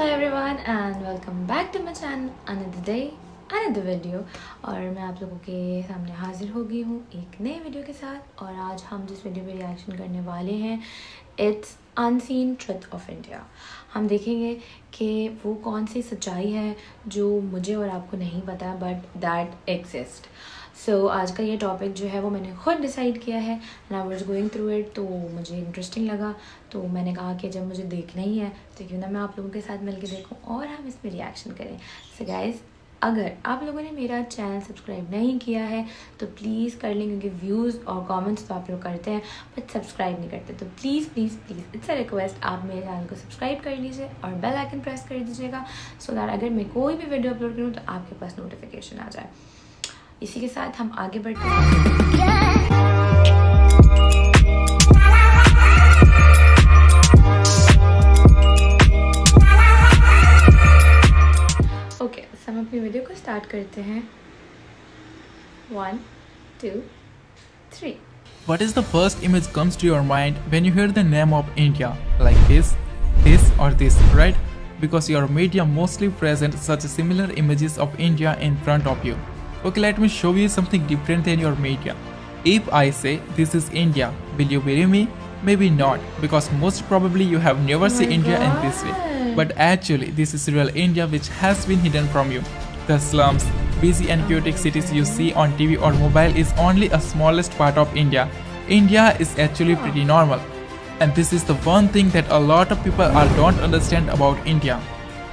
Everyone and welcome back to my channel another day another video. और मैं आप लोगों के सामने हाजिर हो गई हूँ एक नए वीडियो के साथ। और आज हम जिस वीडियो पे रिएक्शन करने वाले हैं it's unseen truth of India. हम देखेंगे कि वो कौन सी सच्चाई है जो मुझे और आपको नहीं पता बट दैट एग्जिस्ट। सो आज का ये टॉपिक जो है वो मैंने खुद डिसाइड किया है and I was going through it, तो मुझे इंटरेस्टिंग लगा। तो मैंने कहा कि जब मुझे देखना ही है तो क्यों ना मैं आप लोगों के साथ मिलकर देखूं और हम इस पर रिएक्शन करें। सो गाइज़, अगर आप लोगों ने मेरा चैनल सब्सक्राइब नहीं किया है तो प्लीज़ कर लें, क्योंकि व्यूज़ और कमेंट्स तो आप लोग करते हैं बट सब्सक्राइब नहीं करते। तो please please please it's a request, आप मेरे चैनल को सब्सक्राइब कर लीजिए और बेल आइकन प्रेस कर दीजिएगा सो दैट अगर मैं कोई भी वीडियो अपलोड करूँ तो आपके पास नोटिफिकेशन आ जाए। इसी के साथ हम आगे बढ़ते हैं। ओके, हम अपनी वीडियो को स्टार्ट करते हैं। 1 2 3। What is the first image comes to your mind when you hear the name of India? Like this or this, right? Because your media mostly present such similar images of India in front of you. Okay, let me show you something different than your media. If I say this is India, will you believe me? Maybe not, because most probably you have never seen India in this way. But actually, this is real India which has been hidden from you. The slums, busy and chaotic cities you see on TV or mobile is only a smallest part of India. India is actually pretty normal. And this is the one thing that a lot of people don't understand about India.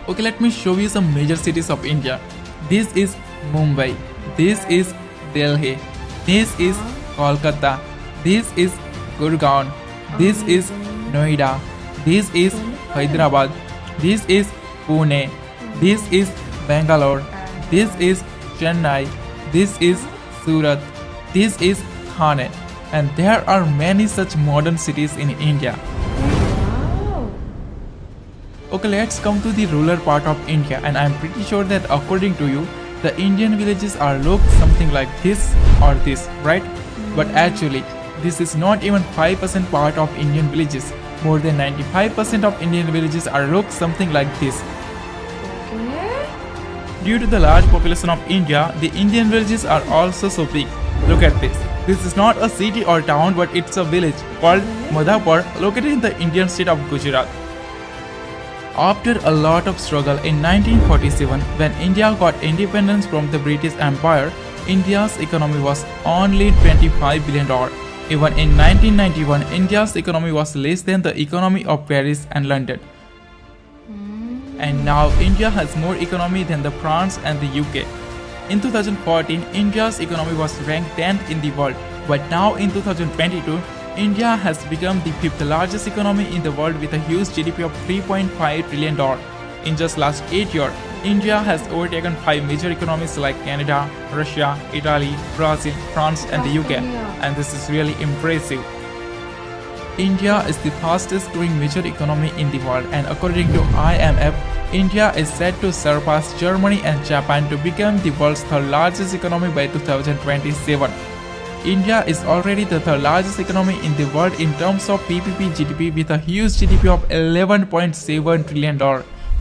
Okay, let me show you some major cities of India. This is Mumbai. This is Delhi. This is Kolkata. This is Gurgaon. This is Noida. This is Hyderabad. This is Pune. This is Bangalore. This is Chennai. This is Surat. This is Thane. And there are many such modern cities in India. Okay, let's come to the rural part of India, and I'm pretty sure that according to you, the Indian villages are look something like this or this, right? But actually, this is not even 5% part of Indian villages. More than 95% of Indian villages are look something like this. Due to the large population of India, the Indian villages are also so big. Look at this. This is not a city or town, but it's a village called Madhapur, located in the Indian state of Gujarat. After a lot of struggle in 1947, when India got independence from the British Empire, India's economy was only $25 billion. Even in 1991, India's economy was less than the economy of Paris and London. And now India has more economy than the France and the UK. In 2014, India's economy was ranked 10th in the world, but now in 2022, India has become the 5th largest economy in the world with a huge GDP of $3.5 trillion. In just last 8 years, India has overtaken 5 major economies like Canada, Russia, Italy, Brazil, France and the UK. And this is really impressive. India is the fastest growing major economy in the world, and according to IMF, India is set to surpass Germany and Japan to become the world's third largest economy by 2027. India is already the third largest economy in the world in terms of PPP GDP with a huge GDP of $11.7 trillion.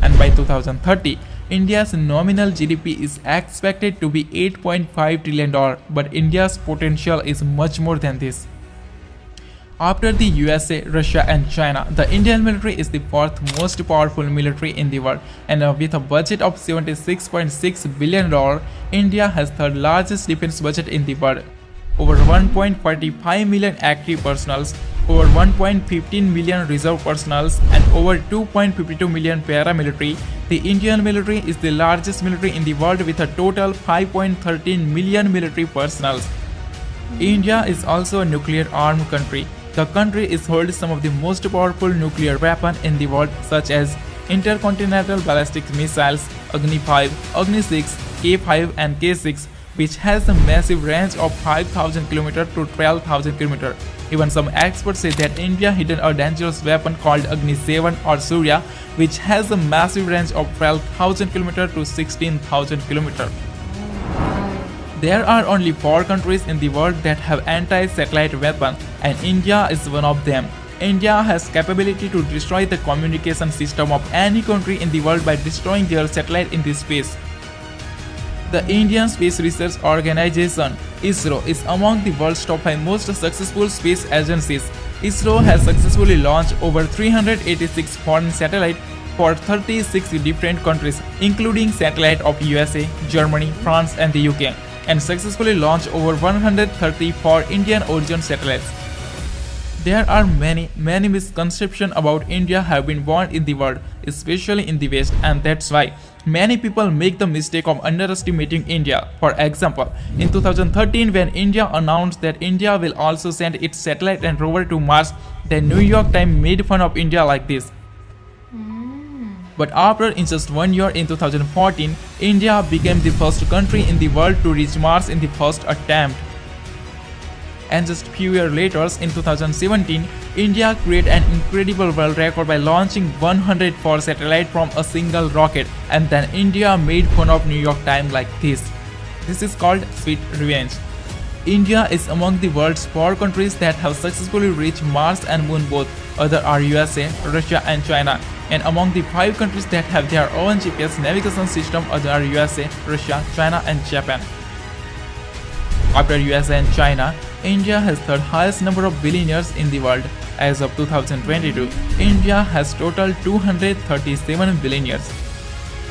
And by 2030, India's nominal GDP is expected to be $8.5 trillion, but India's potential is much more than this. After the USA, Russia and China, the Indian military is the fourth most powerful military in the world, and with a budget of $76.6 billion, India has third largest defense budget in the world. Over 1.45 million active personals, over 1.15 million reserve personals, and over 2.52 million paramilitary, the Indian military is the largest military in the world with a total 5.13 million military personals. India is also a nuclear armed country. The country is holds some of the most powerful nuclear weapons in the world, such as intercontinental ballistic missiles, Agni 5, Agni 6, K5 and K6, which has a massive range of 5,000 km to 12,000 km. Even some experts say that India hidden a dangerous weapon called Agni 7 or Surya, which has a massive range of 12,000 km to 16,000 km. There are only 4 countries in the world that have anti-satellite weapons, and India is one of them. India has capability to destroy the communication system of any country in the world by destroying their satellite in this space. The Indian Space Research Organization (ISRO) is among the world's top 5 most successful space agencies. ISRO has successfully launched over 386 foreign satellites for 36 different countries, including satellites of USA, Germany, France, and the UK, and successfully launched over 134 Indian origin satellites. There are many misconceptions about India have been born in the world, especially in the West, and that's why many people make the mistake of underestimating India. For example, in 2013 when India announced that India will also send its satellite and rover to Mars, the New York Times made fun of India like this. But after in just 1 year in 2014, India became the first country in the world to reach Mars in the first attempt. And just few years later, in 2017, India created an incredible world record by launching 104 satellites from a single rocket, and then India made fun of New York Times like this. This is called sweet revenge. India is among the world's 4 countries that have successfully reached Mars and Moon both. Others are USA, Russia and China. And among the 5 countries that have their own GPS navigation system, others are USA, Russia, China and Japan. After USA and China, India has third highest number of billionaires in the world. As of 2022, India has total 237 billionaires.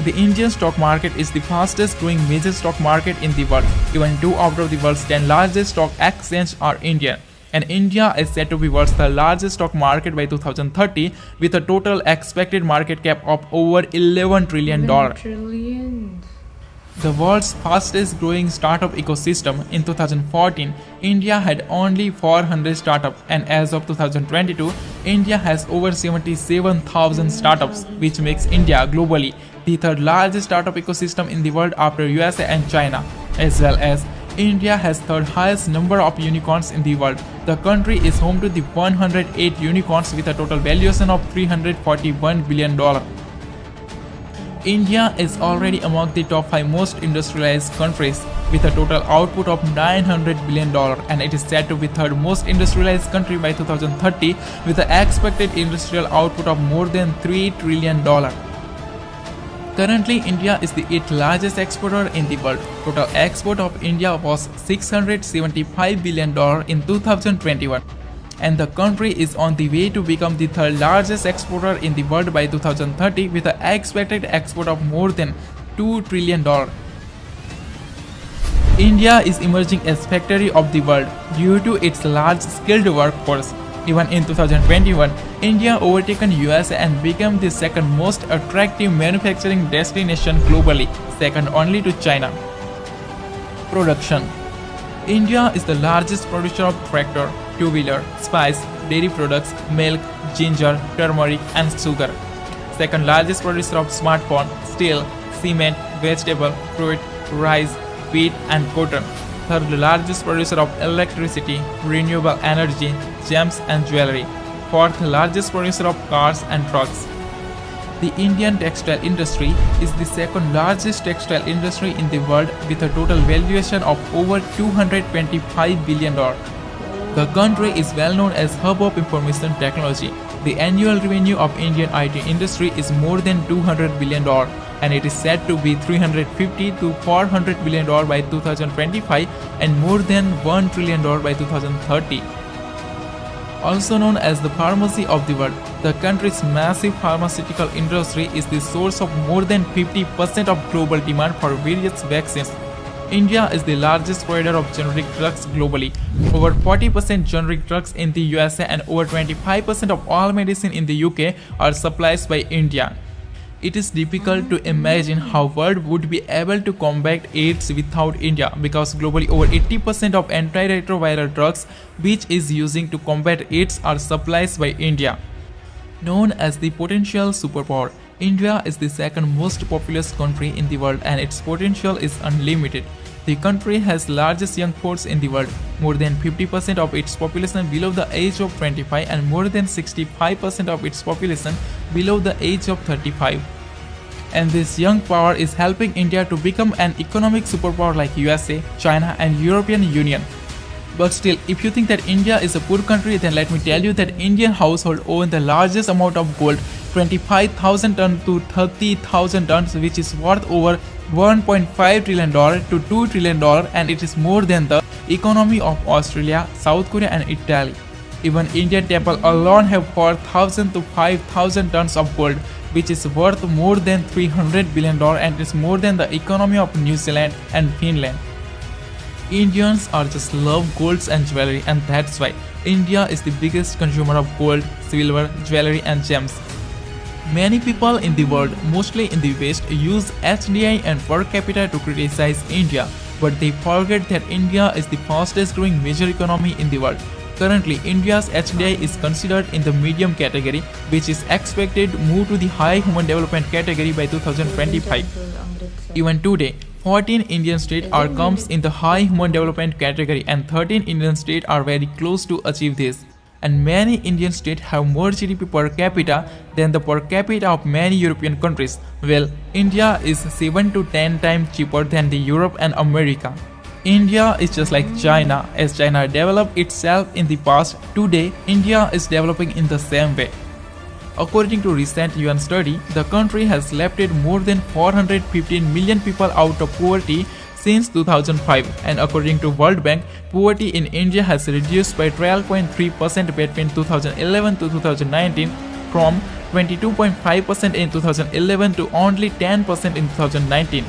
The Indian stock market is the fastest growing major stock market in the world. Even 2 out of the world's 10 largest stock exchanges are Indian. And India is said to be world's the largest stock market by 2030 with a total expected market cap of over $11 trillion. Trillions. The world's fastest growing startup ecosystem. In 2014, India had only 400 startups, and as of 2022, India has over 77,000 startups, which makes India globally the third largest startup ecosystem in the world after USA and China, as well as India has third highest number of unicorns in the world. The country is home to the 108 unicorns with a total valuation of $341 billion. India is already among the top 5 most industrialized countries with a total output of $900 billion, and it is said to be third most industrialized country by 2030 with an expected industrial output of more than $3 trillion. Currently, India is the 8th largest exporter in the world. Total export of India was $675 billion in 2021. And the country is on the way to become the third largest exporter in the world by 2030 with an expected export of more than $2 trillion. India is emerging as factory of the world due to its large skilled workforce. Even in 2021, India overtaken USA and became the second most attractive manufacturing destination globally, second only to China. Production. India is the largest producer of tractor, two-wheeler, spice, dairy products, milk, ginger, turmeric and sugar. Second largest producer of smartphone, steel, cement, vegetable, fruit, rice, wheat and cotton. Third largest producer of electricity, renewable energy, gems and jewelry. Fourth largest producer of cars and trucks. The Indian textile industry is the second largest textile industry in the world with a total valuation of over $225 billion. The country is well known as hub of information technology. The annual revenue of Indian IT industry is more than $200 billion, and it is said to be $350 to $400 billion by 2025 and more than $1 trillion by 2030. Also known as the pharmacy of the world, the country's massive pharmaceutical industry is the source of more than 50% of global demand for various vaccines. India is the largest provider of generic drugs globally. Over 40% generic drugs in the USA and over 25% of all medicine in the UK are supplied by India. It is difficult to imagine how world would be able to combat AIDS without India, because globally over 80% of antiretroviral drugs which is using to combat AIDS are supplied by India. Known as the potential superpower, India is the second most populous country in the world and its potential is unlimited. The country has largest young force in the world, more than 50% of its population below the age of 25 and more than 65% of its population below the age of 35. And this young power is helping India to become an economic superpower like USA, China and European Union. But still, if you think that India is a poor country, then let me tell you that Indian household own the largest amount of gold, 25,000 tons to 30,000 tons, which is worth over $1.5 trillion to $2 trillion, and it is more than the economy of Australia, South Korea and Italy. Even Indian temple alone have 4,000 to 5,000 tons of gold, which is worth more than $300 billion, and it is more than the economy of New Zealand and Finland. Indians are just love golds and jewelry, and that's why India is the biggest consumer of gold, silver, jewelry and gems. Many people in the world, mostly in the West, use HDI and per capita to criticize India, but they forget that India is the fastest growing major economy in the world. Currently, India's HDI is considered in the medium category, which is expected to move to the high human development category by 2025. Even today, 14 Indian states are comes in the high human development category, and 13 Indian states are very close to achieve this. And many Indian states have more GDP per capita than the per capita of many European countries. Well, India is 7 to 10 times cheaper than the Europe and America. India is just like China. As China developed itself in the past, today India is developing in the same way. According to recent UN study, the country has lifted more than 415 million people out of poverty since 2005, and according to World Bank, poverty in India has reduced by 12.3% between 2011 to 2019, from 22.5% in 2011 to only 10% in 2019.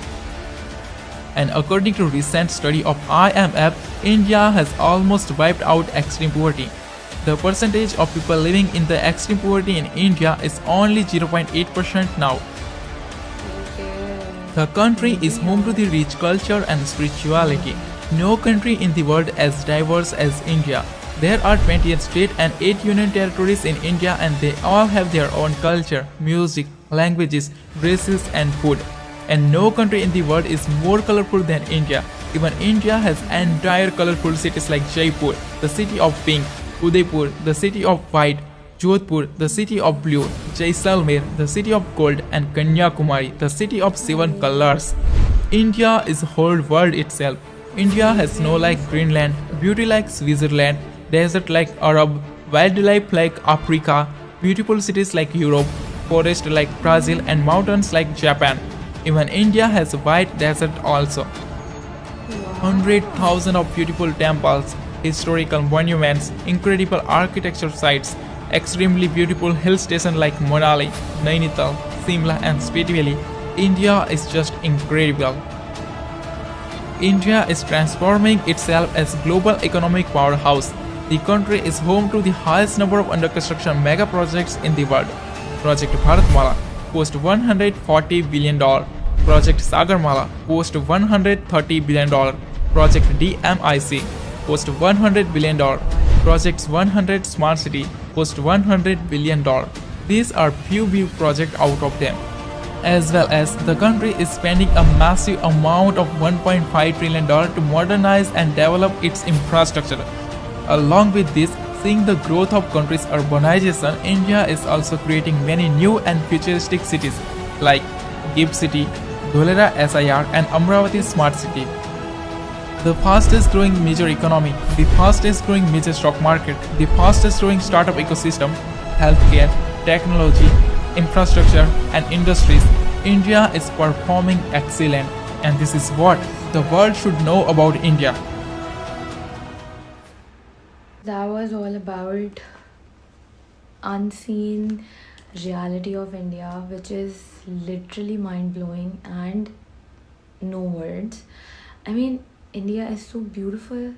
And according to recent study of IMF, India has almost wiped out extreme poverty. The percentage of people living in the extreme poverty in India is only 0.8% now. The country is home to the rich culture and spirituality. No country in the world as diverse as India. There are 28 states and 8 union territories in India, and they all have their own culture, music, languages, dresses and food. And no country in the world is more colorful than India. Even India has entire colorful cities like Jaipur, the city of pink, Udaipur, the city of white, Jodhpur, the city of blue, Jaisalmer, the city of gold, and Kanyakumari, the city of 7 colors. India is the whole world itself. India has snow like Greenland, beauty like Switzerland, desert like Arab, wildlife like Africa, beautiful cities like Europe, forest like Brazil, and mountains like Japan. Even India has a white desert also. 100,000 of beautiful temples, historical monuments, incredible architecture sites, extremely beautiful hill stations like Manali, Nainital, Simla and Spiti. India is just incredible. India is transforming itself as global economic powerhouse. The country is home to the highest number of under construction mega projects in the world. Project Bharatmala cost $140 billion. Project Sagarmala cost $130 billion. Project DMIC cost $100 billion. Projects 100 Smart City cost $100 billion. These are few big projects out of them. As well as the country is spending a massive amount of $1.5 trillion to modernize and develop its infrastructure. Along with this, seeing the growth of country's urbanization, India is also creating many new and futuristic cities like GIFT City, Dholera SIR and Amravati Smart City. The fastest growing major economy, the fastest growing major stock market, the fastest growing startup ecosystem, healthcare, technology, infrastructure and industries, India is performing excellent, and this is what the world should know about India. That was all about unseen reality of India, which is literally mind-blowing and no words. I mean, India is so beautiful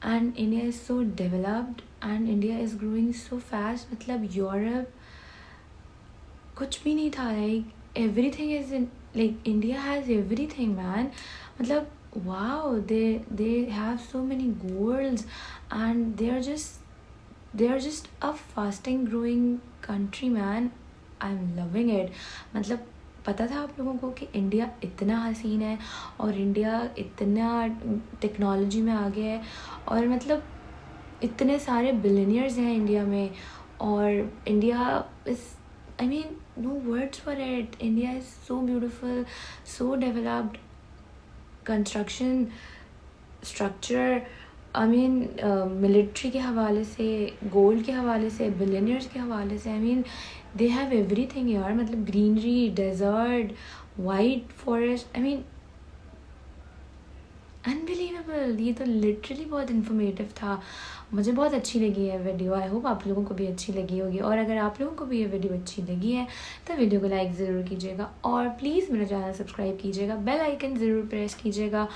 and India is so developed and India is growing so fast. मतलब Europe कुछ भी नहीं था, like everything is in, like India has everything, man. मतलब wow, they have so many goals and they are just a fasting growing country, man. I'm loving it. मतलब पता था आप लोगों को कि इंडिया इतना हसीन है और इंडिया इतना टेक्नोलॉजी में आगे है और मतलब इतने सारे बिलियनियर्स हैं इंडिया में और India is I mean, no words for it. India is so beautiful, so developed. Construction, structure, I mean military के हवाले से, गोल्ड के हवाले से, बिलियनियर्स के हवाले से, I mean they have everything यार. मतलब greenery, desert, white forest, I mean unbelievable. ये तो लिटरली बहुत इन्फॉर्मेटिव था. मुझे बहुत अच्छी लगी है वीडियो. आई होप आप लोगों को भी अच्छी लगी होगी. और अगर आप लोगों को भी ये वीडियो अच्छी लगी है तो वीडियो को लाइक ज़रूर कीजिएगा और प्लीज़ मेरा चैनल सब्सक्राइब कीजिएगा, बेल आइकन ज़रूर प्रेस कीजिएगा.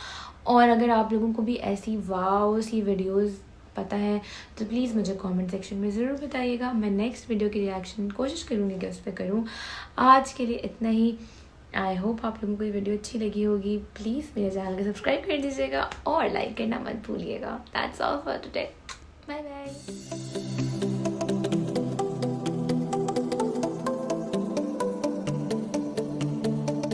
और अगर आप लोगों को भी ऐसी वाव सी वीडियोज़ पता है तो प्लीज़ मुझे कमेंट सेक्शन में ज़रूर बताइएगा. मैं नेक्स्ट वीडियो की रिएक्शन कोशिश करूँगी कि उस पर करूँ. आज के लिए इतना ही. आई होप आप लोगों को ये वीडियो अच्छी लगी होगी. प्लीज़ मेरे चैनल को सब्सक्राइब कर दीजिएगा और लाइक करना मत भूलिएगा. That's all for today. Bye bye.